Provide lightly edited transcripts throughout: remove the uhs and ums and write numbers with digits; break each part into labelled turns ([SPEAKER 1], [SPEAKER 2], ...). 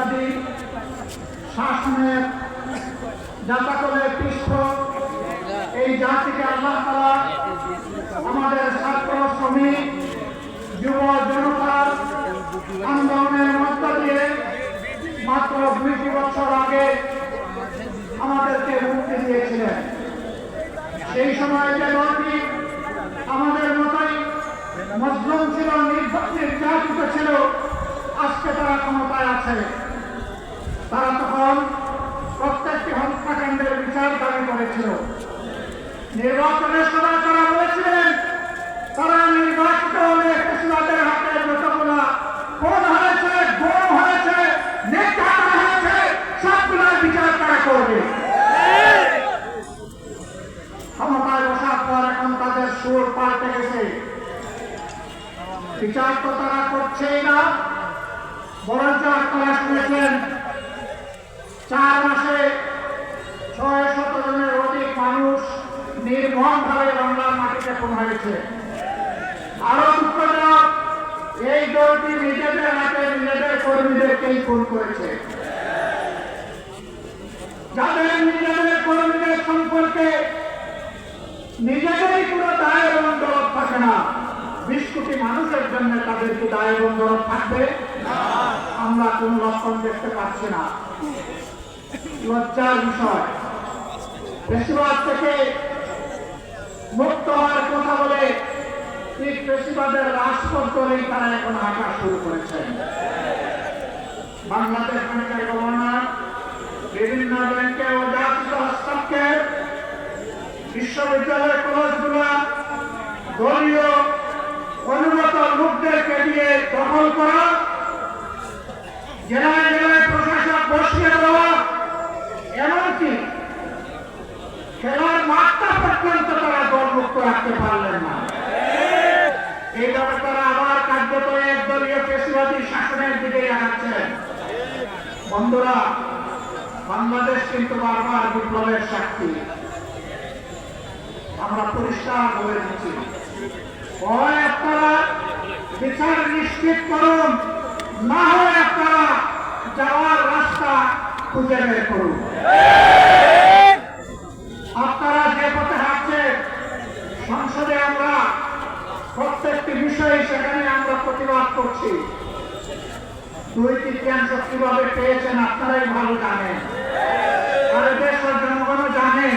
[SPEAKER 1] ফ্যাসিবাদী শাসনের যাতাকলে পৃষ্ঠ এই জাতিকে আল্লাহ তাআলা আমাদের ছাত্র শ্রমিক যুব জনতার আন্দোলনের মধ্য দিয়ে মাত্র 2টি বছর আগে আমাদেরকে মুক্তি দিয়েছিলেন। সেই সময় যে দলটি আমাদের মতোই মজলুম ছিল, নির্যাতিত ছিল, আজকে তারা ক্ষমতায় আছে। তারা তখন প্রত্যেকটি হত্যাকাণ্ডের বিচার দাবি করেছিল। নির্বাচনের সময় তারা বলেছিলেন তারা নির্বাচিত হলে ফ্যাসিবাদের হাতে যতগুলা খুন হয়েছে, গুম হয়েছে, নির্যাতন হয়েছে, সবগুলোর বিচার তারা করবে। ক্ষমতায় বসার পর এখন তাদের সুর পাল্টে গেছে। বিচার তো তারা করছেই না, বরঞ্চ আপনারা শুনেছেন 4 মাসে 600 জনের অধিক মানুষ নির্মমভাবে বাংলার মাটিতে খুন হয়েছে। আরো দুঃখজনক, এই দলটি নিজেদের হাতে নিজেদের কর্মীদেরকেই খুন করেছে। যাদের নিজেদের কর্মীদের সম্পর্কে নিজেদেরই কোনো দায় এবং দরদ থাকে না, 20 কোটি মানুষের জন্য তাদের কি দায় এবং দরদ থাকবে? আমরা কোন লক্ষণ দেখতে পাচ্ছি না। লজ্জার বিষয়, ফ্যাসিবাদ থেকে মুক্ত হওয়ার কথা বলে ঠিক ফ্যাসিবাদের রাজপথ ধরেই তারা এখন হাঁটা শুরু করেছেন। বাংলাদেশ ব্যাংকের গভর্নর, বিভিন্ন ব্যাংকে অযাচিত হস্তক্ষেপ, বিশ্ববিদ্যালয় কলেজগুলো দলীয় অনুগত লোকদেরকে দিয়ে দখল করা, জেলায় জেলায় প্রশাসক বসিয়ে দেওয়া, এমনকি খেলার মাঠটা পর্যন্ত তারা দলমুক্ত রাখতে পারলেন না। এইভাবে তারা আবার কার্যত একদলীয় ফ্যাসিবাদী শাসনের দিকে আগাচ্ছেন। বন্ধুরা, বাংলাদেশ কিন্তু বারবার বিপ্লবের সাক্ষী। আমরা পরিষ্কার বলে দিচ্ছি, হয় আপনারা বিচার নিশ্চিত করুন, না হয় আপনারা যাওয়ার রাস্তা খুঁজে বের করুন। আপনারা যে পথে হাঁটছেন, সংসদে আমরা প্রত্যেকটি বিষয়ে সেখানে আমরা প্রতিবাদ করছি। 2/3 কিভাবে পেয়েছেন আপনারাই ভালো জানেন, আর দেশের জনগণও জানে।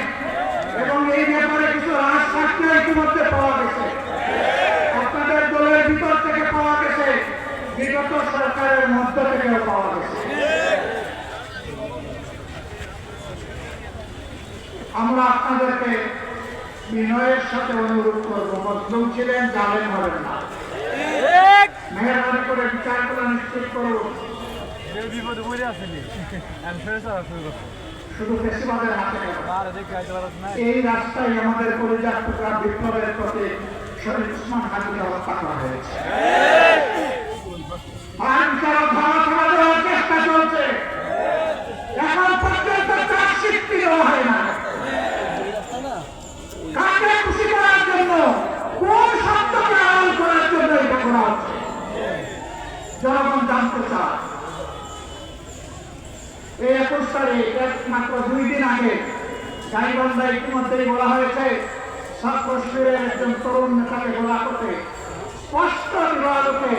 [SPEAKER 1] এবং এই ব্যাপারে কিছু রাজ সাক্ষ্য ইতিমধ্যে পাওয়া গেছে, আপনাদের দলের ভিতর থেকে পাওয়া গেছে, বিগত সরকারের মধ্য থেকেও পাওয়া গেছে। আমরা আপনাদেরকে বিনয়ের সাথে অনুরোধ করবো, মজলুম ছিলেন, জালেম হবেন না। মেহরবানি করে বিচারগুলো নিশ্চিত করুন। শুধু ফ্যাসিবাদের হাতে এই রাস্তায় আমাদের কলিজার টুকরা বিপ্লবের প্রতি শরীফ ওসমান হাদিকে হত্যা করা হয়েছে। চেষ্টা চলছে, এখন পর্যন্ত তার স্বীকৃতি দেওয়া হয় না। কাকে খুশি করার জন্য, কোন শব্দকে আড়াল করার জন্য এটা করা হচ্ছে, জনগণ জানতে চায়। এই 21 তারিখ, মাত্র 2 দিন আগে গাইবান্ধায় ইতিমধ্যেই বলা হয়েছে ছাত্র শিবিরের একজন তরুণ নেতাকে গোলা করতে স্পষ্ট বিবাদকে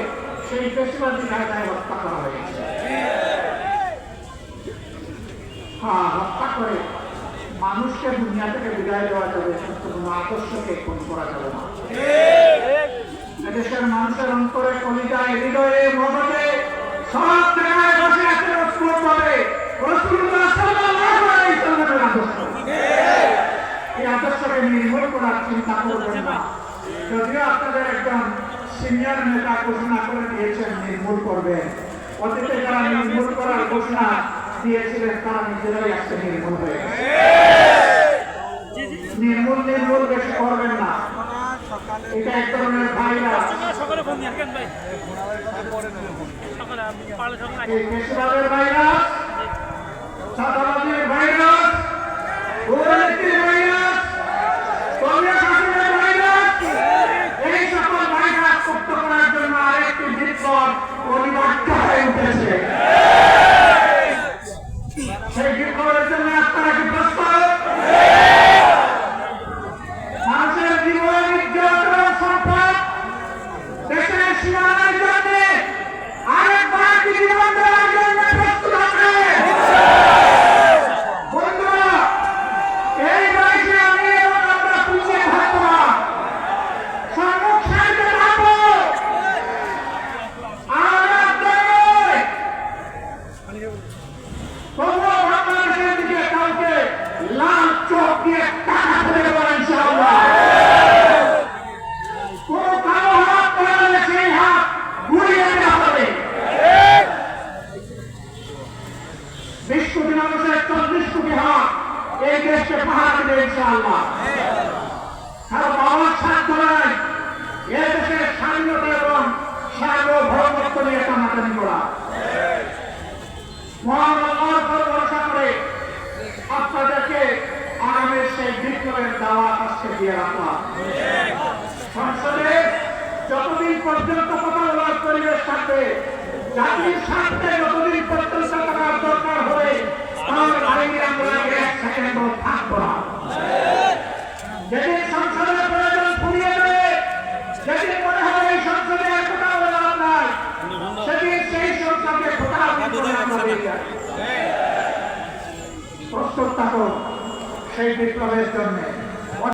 [SPEAKER 1] সেই ফ্যাসিবাদী কায়দায় হত্যা করা হয়েছে। হত্যা করে মানুষকে দুনিয়া থেকে বিদায় দেওয়া যাবে, কিন্তু কোন আদর্শকে খুন করা যাবে না। এদেশের মানুষের অন্তরে, কলিজায়, হৃদয়ে, মগজে সব জায়গায় বসে আছে রাসূলুল্লাহ সাল্লাল্লাহু আলাইহি ওয়াসাল্লামের আদর্শ। এই আদর্শকে নির্মূল করার চিন্তা করবেন না। যদিও আপনাদের একজন সিনিয়র নেতা ঘোষণা করে দিয়েছেন নির্মূল করবেন, অতীতে যারা নির্মূল করার ঘোষণা দিয়েছিলেন তারা নিজেরাই আজকে নির্মূল হয়ে গেছে। নির্মূল বেশি করবেন না, এটা এক ধরনের ভাইরাস। ফ্যাসিবাদের ভাইরাস, চাঁদাবাজির ভাইরাস, দুর্নীতির ভাইরাস, কংগ্রেস শাসনের ভাইরাস, এই সকল ভাইরাস মুক্ত করার জন্য আরেকটি বিপ্লব অনিবার্য হয়ে উঠেছে। সীমানার জন্য আরেকবার কি জীবন দেওয়ার জন্য প্রস্তুত আছে? বন্ধুরা, এই বয়সে আমি এবং আমরা পিছিয়ে থাকবো না, সম্মুখ সারিতে থাকবো। তবুও বাংলাদেশের দিকে কাউকে লাল চোখ দিয়ে টাকা ফেলে দেবো ইনশাআল্লাহ। কোন কালো হাত করালে সেই হাত ঘুরিয়ে দেওয়া হবে। 20 কোটি মানুষের 40 কোটি হাত এই দেশকে পাহারা দেবে ইনশাআল্লাহ। কারো বাবার সাধ্য নাই এ দেশের স্বাধীনতা এবং সার্বভৌমত্ব নিয়ে টানাটানি করা। মহান আল্লাহর উপর ভরসা করে আপনাদেরকে আগামীর সেই বিপ্লবের দাওয়াত আজকে দিয়ে রাখলাম। সংসদে যতদিন পর্যন্ত কথা বলার পরিবেশ থাকবে, জাতির স্বার্থে যতদিন পর্যন্ত থাকার দরকার হবে, তার বাইরে আমরা 1 সেকেন্ডও থাকবো না। যেদিন সংসদের প্রয়োজন ফুরিয়ে যাবে, যেদিন মনে হবে এই সংসদে আর কোথাও লাভ নাই, সেদিন সেই সংসদকে কোথাও করে আমরা বেরিয়ে যাবো। প্রস্তুত থাকুন সেই বিপ্লবের জন্য।